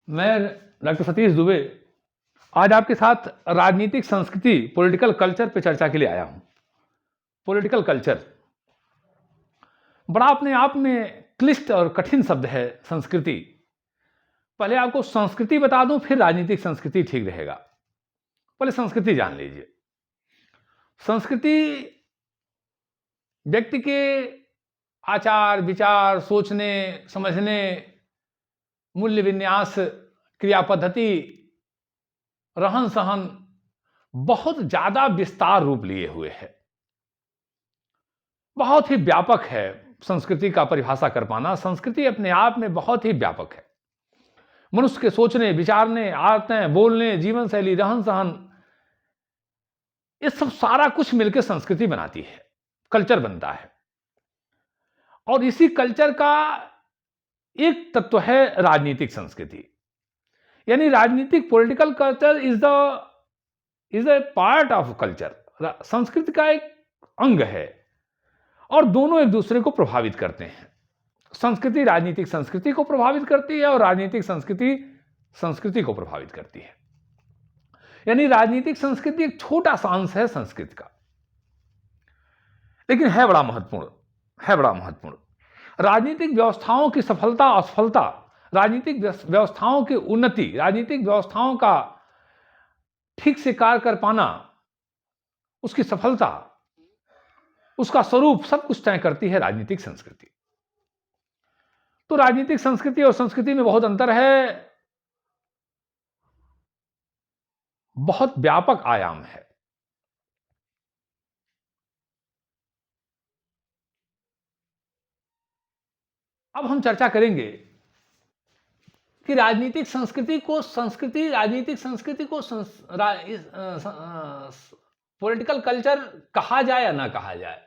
मैं डॉक्टर सतीश दुबे आज आपके साथ राजनीतिक संस्कृति पॉलिटिकल कल्चर पे चर्चा के लिए आया हूं। पॉलिटिकल कल्चर बड़ा अपने आप में क्लिष्ट और कठिन शब्द है। संस्कृति, पहले आपको संस्कृति बता दूं, फिर राजनीतिक संस्कृति ठीक रहेगा। पहले संस्कृति जान लीजिए। संस्कृति व्यक्ति के आचार विचार, सोचने समझने, मूल्य विन्यास, क्रिया पद्धति, रहन सहन बहुत ज्यादा विस्तार रूप लिए हुए है। बहुत ही व्यापक है संस्कृति का परिभाषा कर पाना। संस्कृति अपने आप में बहुत ही व्यापक है। मनुष्य के सोचने विचारने, आदतें, बोलने, जीवन शैली, रहन सहन, ये सब सारा कुछ मिलकर संस्कृति बनाती है, कल्चर बनता है। और इसी कल्चर का एक तत्व है राजनीतिक संस्कृति। यानी राजनीतिक political culture is a part of culture. संस्कृति का एक अंग है और दोनों एक दूसरे को प्रभावित करते हैं। संस्कृति राजनीतिक संस्कृति को प्रभावित करती है और राजनीतिक संस्कृति संस्कृति को प्रभावित करती है। यानी राजनीतिक संस्कृति एक छोटा सा अंश है संस्कृति का, लेकिन है बड़ा महत्वपूर्ण। राजनीतिक व्यवस्थाओं की सफलता असफलता, राजनीतिक व्यवस्थाओं की उन्नति, राजनीतिक व्यवस्थाओं का ठीक से कार्य कर पाना, उसकी सफलता, उसका स्वरूप सब कुछ तय करती है राजनीतिक संस्कृति। तो राजनीतिक संस्कृति और संस्कृति में बहुत अंतर है, बहुत व्यापक आयाम है। अब हम चर्चा करेंगे कि राजनीतिक संस्कृति को पॉलिटिकल कल्चर कहा जाए या ना कहा जाए।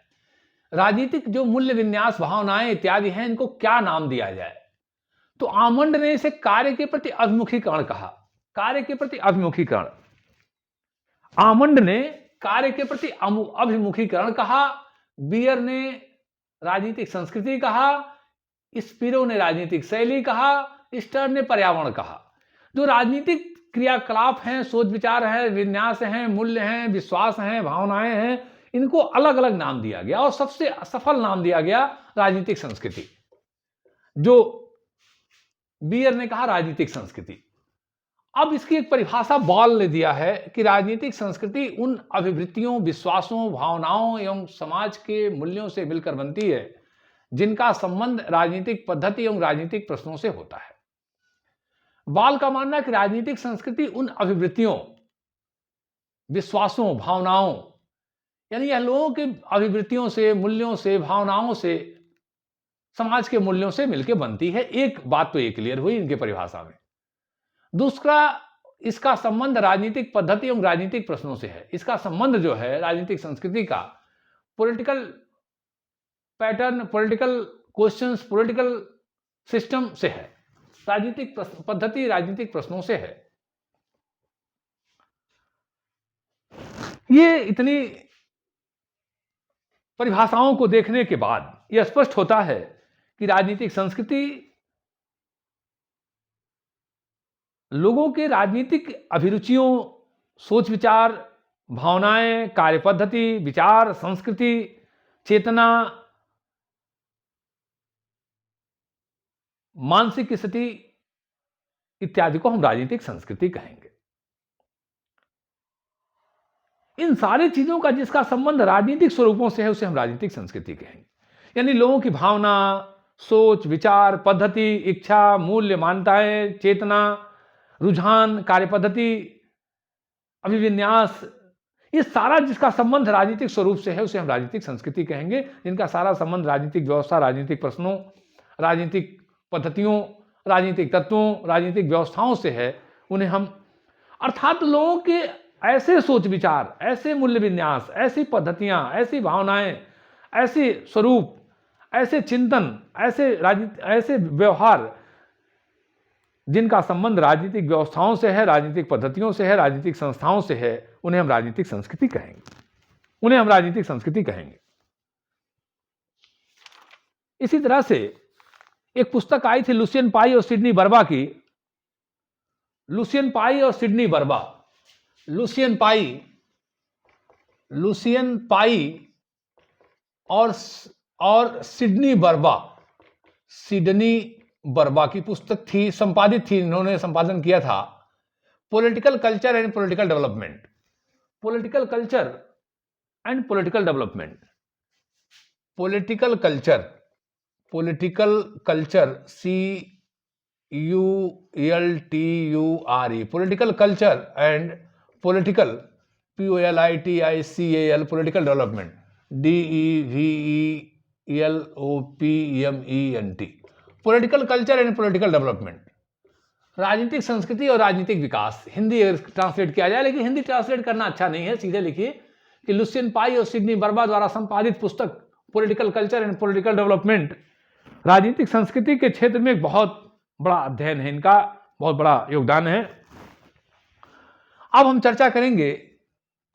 राजनीतिक जो मूल्य विन्यास, भावनाएं इत्यादि हैं, इनको क्या नाम दिया जाए। तो आमंड ने इसे कार्य के प्रति अभिमुखीकरण कहा। कार्य के प्रति अभिमुखीकरण, आमंड ने कार्य के प्रति अभिमुखीकरण कहा। बियर ने राजनीतिक संस्कृति कहा। स्पीरो ने राजनीतिक शैली कहा। स्टर्न ने पर्यावरण कहा। जो राजनीतिक क्रियाकलाप हैं, सोच विचार है, विन्यास हैं, मूल्य हैं, विश्वास हैं, भावनाएं हैं, इनको अलग अलग नाम दिया गया और सबसे असफल नाम दिया गया राजनीतिक संस्कृति। जो बियर ने कहा राजनीतिक संस्कृति। अब इसकी एक परिभाषा बॉल ने दिया है कि राजनीतिक संस्कृति उन अभिवृत्तियों, विश्वासों, भावनाओं एवं समाज के मूल्यों से मिलकर बनती है जिनका संबंध राजनीतिक पद्धति एवं राजनीतिक प्रश्नों से होता है। बाल का मानना है कि राजनीतिक संस्कृति उन अभिवृत्तियों, विश्वासों, भावनाओं, यानी यह लोगों के अभिवृत्तियों से, मूल्यों से, भावनाओं से, समाज के मूल्यों से मिलकर बनती है। एक बात तो ये क्लियर हुई इनके परिभाषा में। दूसरा, इसका संबंध राजनीतिक पद्धति एवं राजनीतिक प्रश्नों से है। इसका संबंध जो है राजनीतिक संस्कृति का political pattern, political questions, political system से है। राजनीतिक पद्धति राजनीतिक प्रश्नों से है। ये इतनी परिभाषाओं को देखने के बाद यह स्पष्ट होता है कि राजनीतिक संस्कृति लोगों के राजनीतिक अभिरुचियों, सोच विचार, भावनाएं, कार्य पद्धति, विचार, संस्कृति, चेतना, मानसिक स्थिति इत्यादि को हम राजनीतिक संस्कृति कहेंगे। इन सारी चीजों का जिसका संबंध राजनीतिक स्वरूपों से है उसे हम राजनीतिक संस्कृति कहेंगे। यानी लोगों की भावना, सोच, विचार, पद्धति, इच्छा, मूल्य, मान्यताएं, चेतना, रुझान, कार्य पद्धति, अभिविन्यास, ये सारा जिसका संबंध राजनीतिक स्वरूप से है उसे हम राजनीतिक संस्कृति कहेंगे। जिनका सारा संबंध राजनीतिक व्यवस्था, राजनीतिक प्रश्नों, राजनीतिक पद्धतियों, राजनीतिक तत्वों, राजनीतिक व्यवस्थाओं से है, उन्हें हम, अर्थात लोगों के ऐसे सोच विचार, ऐसे मूल्य विन्यास, ऐसी पद्धतियां, ऐसी भावनाएं, ऐसे स्वरूप, ऐसे चिंतन, ऐसे व्यवहार जिनका संबंध राजनीतिक व्यवस्थाओं से है, राजनीतिक पद्धतियों से है, राजनीतिक संस्थाओं से है, उन्हें हम राजनीतिक संस्कृति कहेंगे। इसी तरह से एक पुस्तक आई थी लुसियन पाई और सिडनी बर्बा की, लुसियन पाई और सिडनी बर्बा। लुसियन पाई और सिडनी बर्बा की पुस्तक थी, संपादित थी, इन्होंने संपादन किया था, political culture and political development. Political culture and political development. Political culture CULTURE, political culture and political POLITICAL, political development DEVELOPMENT, political culture and political development. राजनीतिक संस्कृति और राजनीतिक विकास, हिंदी ट्रांसलेट किया जाए, लेकिन हिंदी ट्रांसलेट करना अच्छा नहीं है, सीधे लिखिए कि लुसियन पाई और सिडनी बर्बा द्वारा संपादित पुस्तक political culture and political development राजनीतिक संस्कृति के क्षेत्र में एक बहुत बड़ा अध्ययन है, इनका बहुत बड़ा योगदान है। अब हम चर्चा करेंगे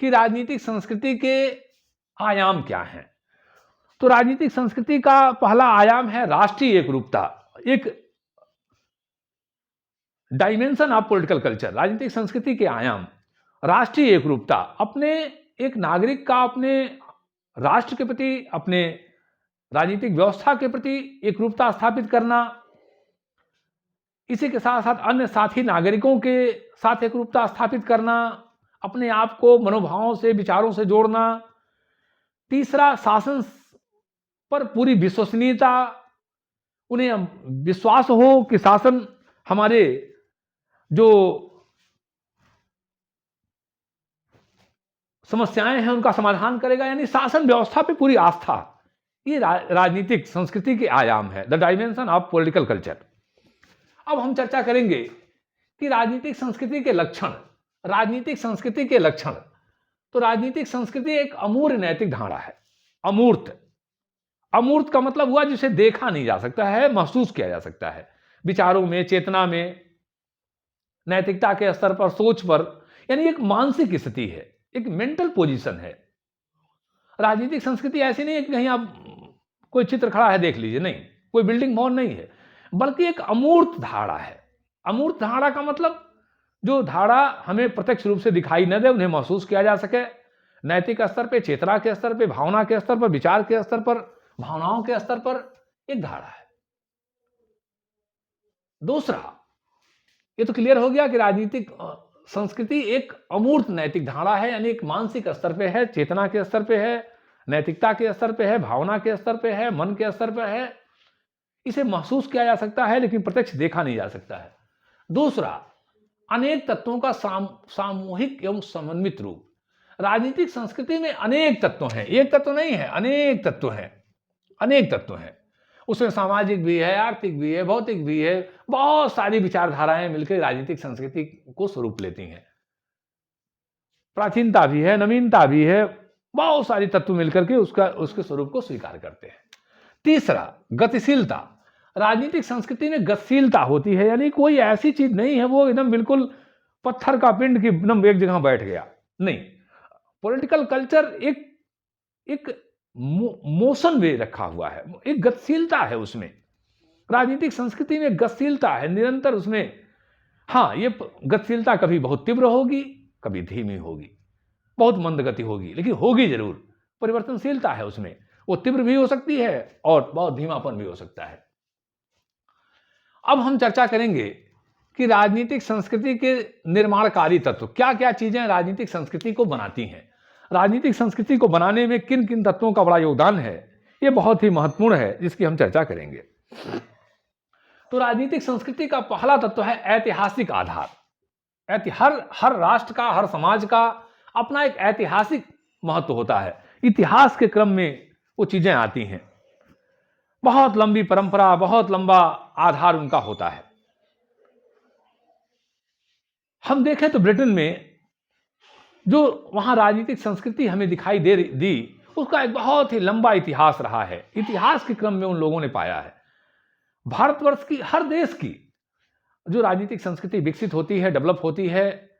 कि राजनीतिक संस्कृति के आयाम क्या हैं। तो राजनीतिक संस्कृति का पहला आयाम है राष्ट्रीय एकरूपता, एक डायमेंशन ऑफ पॉलिटिकल कल्चर। राजनीतिक संस्कृति के आयाम राष्ट्रीय एकरूपता, अपने एक नागरिक का अपने राष्ट्र के प्रति, अपने राजनीतिक व्यवस्था के प्रति एकरूपता स्थापित करना, इसी के साथ साथ अन्य साथी नागरिकों के साथ एकरूपता स्थापित करना, अपने आप को मनोभावों से, विचारों से जोड़ना। तीसरा, शासन पर पूरी विश्वसनीयता, उन्हें विश्वास हो कि शासन हमारे जो समस्याएं हैं उनका समाधान करेगा, यानी शासन व्यवस्था पे पूरी आस्था। ये राजनीतिक संस्कृति के आयाम है, the dimension of political culture. अब हम चर्चा करेंगे कि राजनीतिक संस्कृति के लक्षण। राजनीतिक संस्कृति के लक्षण, तो राजनीतिक संस्कृति एक अमूर्त नैतिक धारा है। अमूर्त का मतलब हुआ जिसे देखा नहीं जा सकता है, महसूस किया जा सकता है, विचारों में, चेतना में, नैतिकता के स्तर पर, सोच पर, यानी एक मानसिक स्थिति है, एक मेंटल पोजीशन है। राजनीतिक संस्कृति ऐसी नहीं है कि कहीं आप कोई चित्र खड़ा है देख लीजिए, नहीं, कोई बिल्डिंग भवन नहीं है, बल्कि एक अमूर्त धारा है। अमूर्त धारा का मतलब जो धारा हमें प्रत्यक्ष रूप से दिखाई न दे, उन्हें महसूस किया जा सके, नैतिक स्तर पे, चेतना के स्तर पे, भावना के स्तर पर, विचार के स्तर पर, भावनाओं के स्तर पर एक धारा है। दूसरा, ये तो क्लियर हो गया कि राजनीतिक संस्कृति एक अमूर्त नैतिक धारा है, यानी एक मानसिक स्तर पे है, चेतना के स्तर पे है, नैतिकता के स्तर पे है, भावना के स्तर पे है, मन के स्तर पे है। इसे महसूस किया जा सकता है लेकिन प्रत्यक्ष देखा नहीं जा सकता है। दूसरा, अनेक तत्वों का सामूहिक एवं समन्वित रूप। राजनीतिक संस्कृति में अनेक तत्व हैं, एक तत्व नहीं है, अनेक तत्व हैं, अनेक तत्व हैं। उसमें सामाजिक भी है, आर्थिक भी है, भौतिक भी है, बहुत सारी विचारधाराएं मिलकर राजनीतिक संस्कृति को स्वरूप लेती हैं। प्राचीनता भी है, नवीनता भी है, बहुत सारी तत्व मिलकर के उसके स्वरूप को स्वीकार करते हैं। तीसरा, गतिशीलता। राजनीतिक संस्कृति में गतिशीलता होती है, यानी कोई ऐसी चीज नहीं है वो एकदम बिल्कुल पत्थर का पिंड की एकदम एक जगह बैठ गया, नहीं। पॉलिटिकल कल्चर एक मोशन में रखा हुआ है, एक गतिशीलता है उसमें। राजनीतिक संस्कृति में गतिशीलता है, निरंतर उसमें। हाँ, ये गतिशीलता कभी बहुत तीव्र होगी, कभी धीमी होगी, बहुत मंद गति होगी, लेकिन होगी जरूर। परिवर्तनशीलता है उसमें, वो तीव्र भी हो सकती है और बहुत धीमापन भी हो सकता है। अब हम चर्चा करेंगे कि राजनीतिक संस्कृति के निर्माणकारी तत्व, क्या क्या चीजें राजनीतिक संस्कृति को बनाती हैं, राजनीतिक संस्कृति को बनाने में किन किन तत्वों का बड़ा योगदान है, यह बहुत ही महत्वपूर्ण है, जिसकी हम चर्चा करेंगे। तो राजनीतिक संस्कृति का पहला तत्व है ऐतिहासिक आधार। हर राष्ट्र का, हर समाज का अपना एक ऐतिहासिक महत्व होता है। इतिहास के क्रम में वो चीजें आती हैं, बहुत लंबी परंपरा, बहुत लंबा आधार उनका होता है। हम देखें तो ब्रिटेन में जो वहां राजनीतिक संस्कृति हमें दिखाई दी, उसका एक बहुत ही लंबा इतिहास रहा है। इतिहास के क्रम में उन लोगों ने पाया है। भारतवर्ष की, हर देश की जो राजनीतिक संस्कृति विकसित होती है, डेवलप होती है,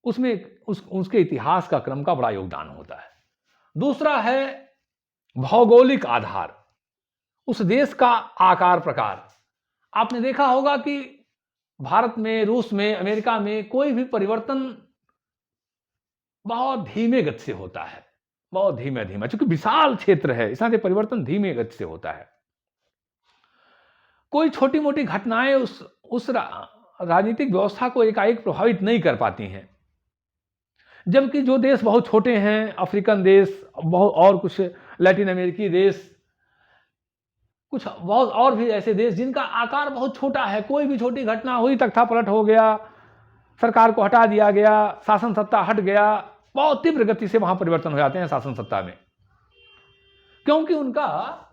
उसमें उसके इतिहास का क्रम का बड़ा योगदान होता है। दूसरा है भौगोलिक आधार, उस देश का आकार प्रकार। आपने देखा होगा कि भारत में, रूस में, अमेरिका में कोई भी परिवर्तन बहुत धीमे गति से होता है, बहुत धीमा-धीमा, चूँकि विशाल क्षेत्र है, इस वजह से परिवर्तन धीमे गति से होता है। कोई छोटी-मोटी घटनाएँ उस राजनीतिक व्यवस्था को एकाएक प्रभावित नहीं कर पाती हैं। जबकि जो देश बहुत छोटे हैं, अफ्रीकन देश, बहुत और कुछ लैटिन अमेरिकी देश, कुछ बहुत और भी ऐसे देश जिनका आकार बहुत छोटा है, कोई भी छोटी घटना हुई, तख्तापलट हो गया, सरकार को हटा दिया गया, शासन सत्ता हट गया, बहुत तीव्र गति से वहां परिवर्तन हो जाते हैं शासन सत्ता में, क्योंकि उनका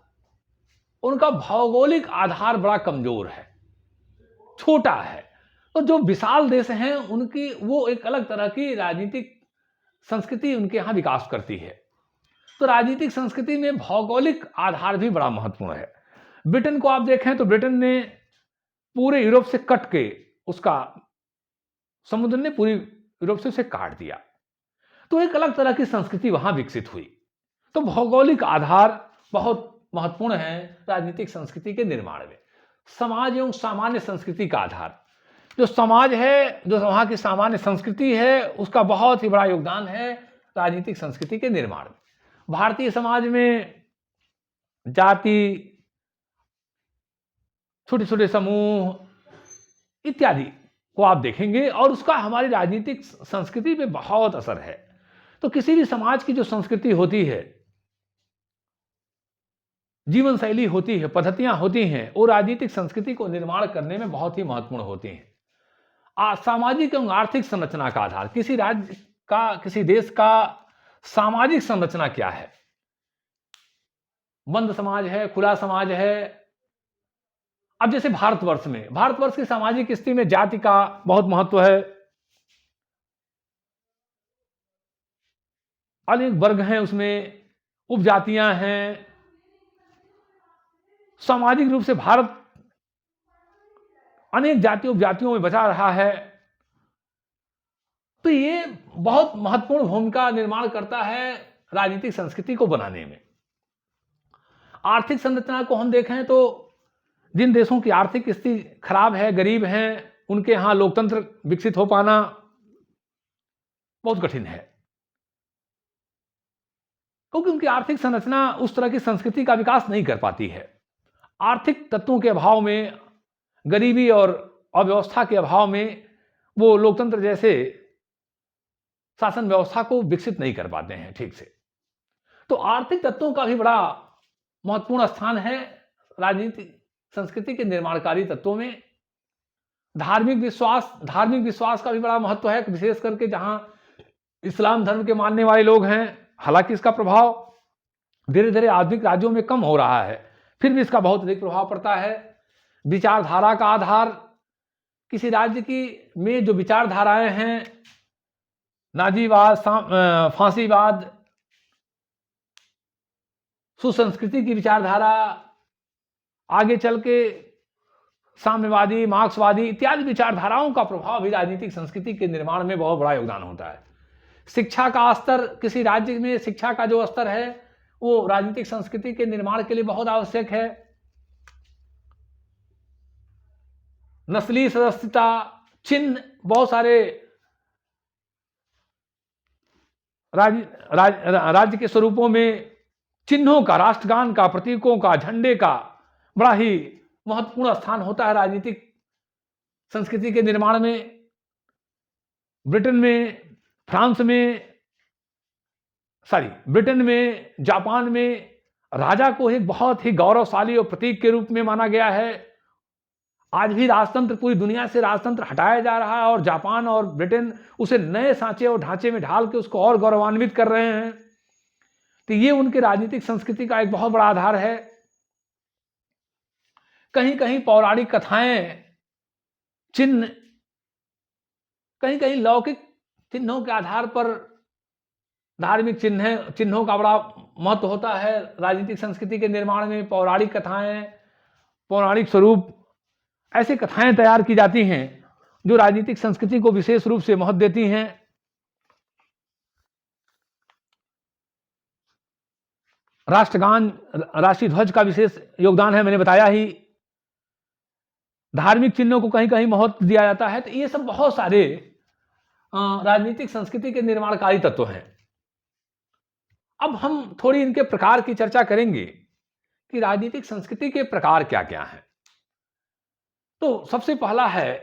भौगोलिक आधार बड़ा कमजोर है, छोटा है। तो जो विशाल देश हैं उनकी वो एक अलग तरह की राजनीतिक संस्कृति उनके यहाँ विकास करती है। तो राजनीतिक संस्कृति में भौगोलिक आधार भी बड़ा महत्वपूर्ण है। ब्रिटेन को आप देखें तो ब्रिटेन ने पूरे यूरोप से कट के समुद्र ने पूरी यूरोप से उसे काट दिया, तो एक अलग तरह की संस्कृति वहां विकसित हुई। तो भौगोलिक आधार बहुत महत्वपूर्ण है राजनीतिक संस्कृति के निर्माण में। समाज एवं सामान्य संस्कृति का आधार, जो समाज है, जो वहां की सामान्य संस्कृति है, उसका बहुत ही बड़ा योगदान है राजनीतिक संस्कृति के निर्माण में। भारतीय समाज में जाति, छोटे छोटे समूह इत्यादि को आप देखेंगे और उसका हमारी राजनीतिक संस्कृति पे बहुत असर है। तो किसी भी समाज की जो संस्कृति होती है, जीवन शैली होती है, पद्धतियां होती हैं, वो राजनीतिक संस्कृति को निर्माण करने में बहुत ही महत्वपूर्ण होती हैं। सामाजिक एवं आर्थिक संरचना का आधार, किसी राज्य का, किसी देश का सामाजिक संरचना क्या है, बंद समाज है, खुला समाज है। अब जैसे भारतवर्ष की सामाजिक स्थिति में जाति का बहुत महत्व है, अनेक वर्ग हैं, उसमें उपजातियां हैं। सामाजिक रूप से भारत अनेक जाति उपजातियों में बचा रहा है, तो ये बहुत महत्वपूर्ण भूमिका निर्माण करता है राजनीतिक संस्कृति को बनाने में। आर्थिक संरचना को हम देखें तो जिन देशों की आर्थिक स्थिति खराब है, गरीब हैं, उनके यहां लोकतंत्र विकसित हो पाना बहुत कठिन है, क्योंकि उनकी आर्थिक संरचना उस तरह की संस्कृति का विकास नहीं कर पाती है। आर्थिक तत्वों के अभाव में, गरीबी और अव्यवस्था के अभाव में वो लोकतंत्र जैसे शासन व्यवस्था को विकसित नहीं कर पाते हैं ठीक से। तो आर्थिक तत्वों का भी बड़ा महत्वपूर्ण स्थान है राजनीतिक संस्कृति के निर्माणकारी तत्वों में। धार्मिक विश्वास का भी बड़ा महत्व है, विशेष करके जहां इस्लाम धर्म के मानने वाले लोग हैं। हालांकि इसका प्रभाव धीरे धीरे आधुनिक राज्यों में कम हो रहा है, फिर भी इसका बहुत अधिक प्रभाव पड़ता है। विचारधारा का आधार, किसी राज्य की में जो विचारधाराएं हैं, नाजीवाद, फांसीवाद, सुसंस्कृति की विचारधारा, आगे चल के साम्यवादी, मार्क्सवादी इत्यादि विचारधाराओं का प्रभाव भी राजनीतिक संस्कृति के निर्माण में बहुत बड़ा योगदान होता है। शिक्षा का स्तर, किसी राज्य में शिक्षा का जो स्तर है वो राजनीतिक संस्कृति के निर्माण के लिए बहुत आवश्यक है। नस्ली सदस्यता, चिन्ह, बहुत सारे राज्य के स्वरूपों में चिन्हों का, राष्ट्रगान का, प्रतीकों का, झंडे का बड़ा ही महत्वपूर्ण स्थान होता है राजनीतिक संस्कृति के निर्माण में। ब्रिटेन में, जापान में राजा को एक बहुत ही गौरवशाली और प्रतीक के रूप में माना गया है। आज भी राजतंत्र, पूरी दुनिया से राजतंत्र हटाया जा रहा है और जापान और ब्रिटेन उसे नए सांचे और ढांचे में ढाल के उसको और गौरवान्वित कर रहे हैं। तो ये उनके राजनीतिक संस्कृति का एक बहुत बड़ा आधार है। कहीं कहीं पौराणिक कथाएं, चिन्ह, कहीं कहीं लौकिक चिन्हों के आधार पर धार्मिक चिन्हों का बड़ा महत्व होता है राजनीतिक संस्कृति के निर्माण में। पौराणिक कथाएं, पौराणिक स्वरूप, ऐसे कथाएं तैयार की जाती हैं जो राजनीतिक संस्कृति को विशेष रूप से महत्व देती हैं। राष्ट्रगान, राष्ट्रीय ध्वज का विशेष योगदान है, मैंने बताया ही। धार्मिक चिन्हों को कहीं कहीं महत्व दिया जाता है। तो ये सब बहुत सारे राजनीतिक संस्कृति के निर्माणकारी तत्व हैं। अब हम थोड़ी इनके प्रकार की चर्चा करेंगे कि राजनीतिक संस्कृति के प्रकार क्या क्या हैं। तो सबसे पहला है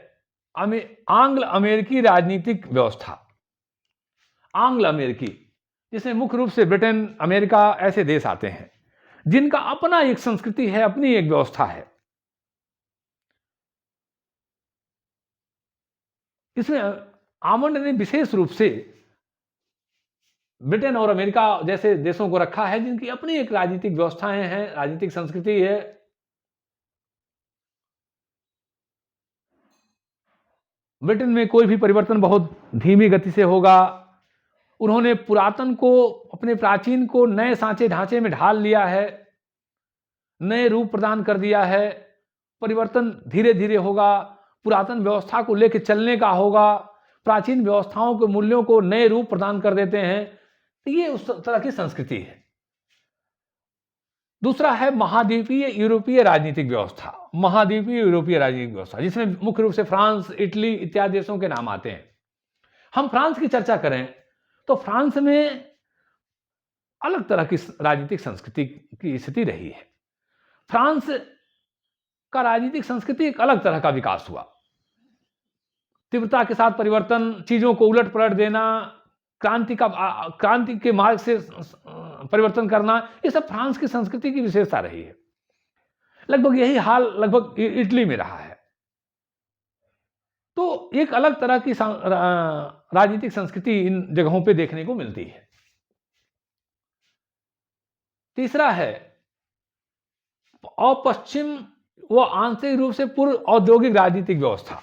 आंग्ल अमेरिकी राजनीतिक व्यवस्था। आंग्ल अमेरिकी, जिसमें मुख्य रूप से ब्रिटेन, अमेरिका ऐसे देश आते हैं जिनका अपना एक संस्कृति है, अपनी एक व्यवस्था है। इसमें आमंड ने विशेष रूप से ब्रिटेन और अमेरिका जैसे देशों को रखा है जिनकी अपनी एक राजनीतिक व्यवस्थाएं हैं, राजनीतिक संस्कृति है। ब्रिटेन में कोई भी परिवर्तन बहुत धीमी गति से होगा। उन्होंने पुरातन को, अपने प्राचीन को नए सांचे ढांचे में ढाल लिया है, नए रूप प्रदान कर दिया है। परिवर्तन धीरे धीरे होगा, पुरातन व्यवस्था को लेकर चलने का होगा, प्राचीन व्यवस्थाओं के मूल्यों को नए रूप प्रदान कर देते हैं। तो ये उस तरह की संस्कृति है। दूसरा है महाद्वीपीय यूरोपीय राजनीतिक व्यवस्था। महाद्वीपीय यूरोपीय राजनीतिक व्यवस्था जिसमें मुख्य रूप से फ्रांस, इटली इत्यादि देशों के नाम आते हैं। हम फ्रांस की चर्चा करें तो फ्रांस में अलग तरह की राजनीतिक संस्कृति की स्थिति रही है। फ्रांस का राजनीतिक संस्कृति एक अलग तरह का विकास हुआ। तीव्रता के साथ परिवर्तन, चीजों को उलट पलट देना, क्रांति के मार्ग से परिवर्तन करना, ये सब फ्रांस की संस्कृति की विशेषता रही है। लगभग यही हाल लगभग इटली में रहा है। तो एक अलग तरह की राजनीतिक संस्कृति इन जगहों पे देखने को मिलती है। तीसरा है अपश्चिम व आंशिक रूप से पूर्व औद्योगिक राजनीतिक व्यवस्था।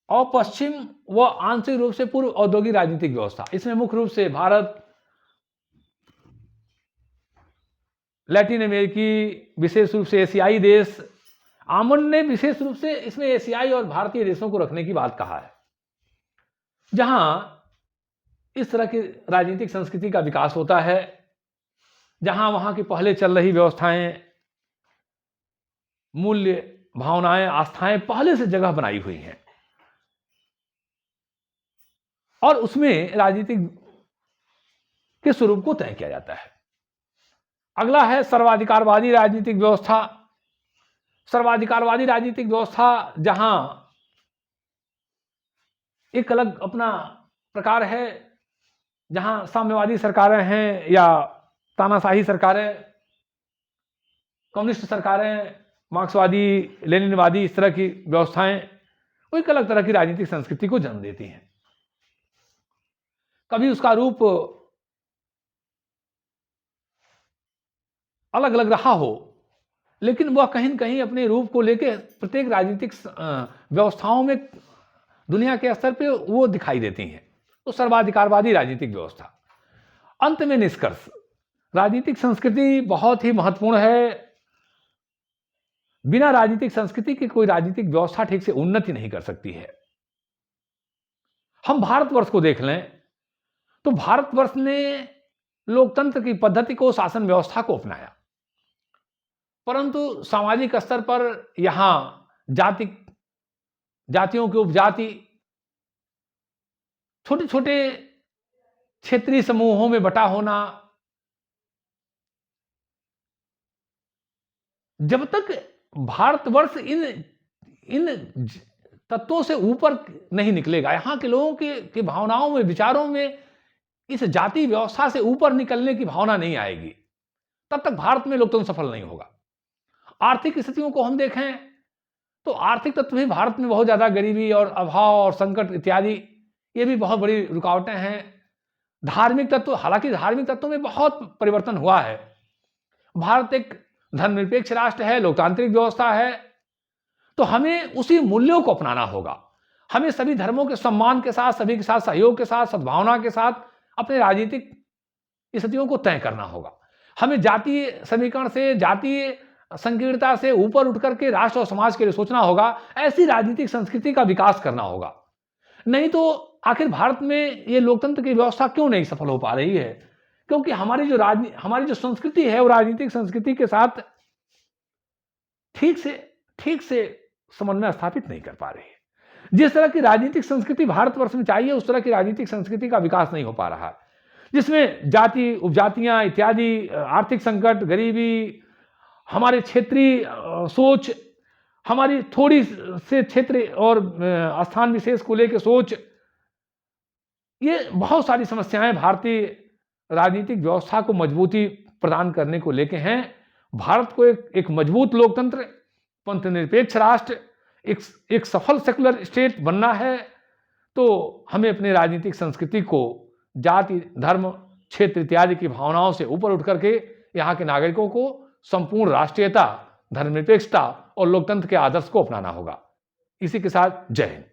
अपश्चिम व आंशिक रूप से पूर्व औद्योगिक राजनीतिक व्यवस्था, इसमें मुख्य रूप से भारत, लैटिन अमेरिकी, विशेष रूप से एशियाई देश। आमंड ने विशेष रूप से इसमें एशियाई और भारतीय देशों को रखने की बात कहा है, जहां इस तरह की राजनीतिक संस्कृति का विकास होता है, जहां वहां की पहले चल रही व्यवस्थाएं, मूल्य, भावनाएं, आस्थाएं पहले से जगह बनाई हुई हैं और उसमें राजनीतिक के स्वरूप को तय किया जाता है। अगला है सर्वाधिकारवादी राजनीतिक व्यवस्था। सर्वाधिकारवादी राजनीतिक व्यवस्था जहां एक अलग अपना प्रकार है, जहां साम्यवादी सरकारें हैं या तानाशाही सरकारें, कम्युनिस्ट सरकारें, मार्क्सवादी, लेनिनवादी, इस तरह की व्यवस्थाएं, वो एक अलग तरह की राजनीतिक संस्कृति को जन्म देती हैं। कभी उसका रूप अलग अलग रहा हो, लेकिन वह कहीं न कहीं अपने रूप को लेकर प्रत्येक राजनीतिक व्यवस्थाओं में दुनिया के स्तर पे वो दिखाई देती हैं। तो सर्वाधिकारवादी राजनीतिक व्यवस्था। अंत में निष्कर्ष, राजनीतिक संस्कृति बहुत ही महत्वपूर्ण है। बिना राजनीतिक संस्कृति की कोई राजनीतिक व्यवस्था ठीक से उन्नति नहीं कर सकती है। हम भारतवर्ष को देख लें तो भारतवर्ष ने लोकतंत्र की पद्धति को, शासन व्यवस्था को अपनाया, परंतु सामाजिक स्तर पर यहां जातियों की उपजाति, छोटे छोटे क्षेत्रीय समूहों में बटा होना, जब तक भारतवर्ष इन तत्वों से ऊपर नहीं निकलेगा, यहां के लोगों के भावनाओं में, विचारों में इस जाति व्यवस्था से ऊपर निकलने की भावना नहीं आएगी, तब तक भारत में लोकतंत्र सफल नहीं होगा। आर्थिक स्थितियों को हम देखें तो आर्थिक तत्व भी भारत में बहुत ज्यादा, गरीबी और अभाव और संकट इत्यादि, ये भी बहुत बड़ी रुकावटें हैं। धार्मिक तत्व, हालांकि धार्मिक तत्वों में बहुत परिवर्तन हुआ है। भारत एक धर्मनिरपेक्ष राष्ट्र है, लोकतांत्रिक व्यवस्था है, तो हमें उसी मूल्यों को अपनाना होगा। हमें सभी धर्मों के सम्मान के साथ, सभी के साथ सहयोग के साथ, सद्भावना के साथ अपने राजनीतिक स्थितियों को तय करना होगा। हमें जातीय समीकरण से, जातीय संकीर्णता से ऊपर उठ करके राष्ट्र और समाज के लिए सोचना होगा। ऐसी राजनीतिक संस्कृति का विकास करना होगा। नहीं तो आखिर भारत में ये लोकतंत्र की व्यवस्था क्यों नहीं सफल हो पा रही है? क्योंकि हमारी जो संस्कृति है वो राजनीतिक संस्कृति के साथ ठीक से ठीक से समन्वय स्थापित नहीं कर पा रही है। जिस तरह की राजनीतिक संस्कृति भारतवर्ष में चाहिए, उस तरह की राजनीतिक संस्कृति का विकास नहीं हो पा रहा है, जिसमें जाति, उपजातियां इत्यादि, आर्थिक संकट, गरीबी, हमारे क्षेत्रीय सोच, हमारी थोड़ी से क्षेत्र और स्थान विशेष को लेकर सोच, ये बहुत सारी समस्याएं भारतीय राजनीतिक व्यवस्था को मजबूती प्रदान करने को लेके हैं। भारत को एक मजबूत लोकतंत्र, पंथनिरपेक्ष राष्ट्र, एक सफल सेकुलर स्टेट बनना है, तो हमें अपने राजनीतिक संस्कृति को जाति, धर्म, क्षेत्र इत्यादि की भावनाओं से ऊपर उठ करके यहाँ के नागरिकों को संपूर्ण राष्ट्रीयता, धर्मनिरपेक्षता और लोकतंत्र के आदर्श को अपनाना होगा। इसी के साथ जय हिंद।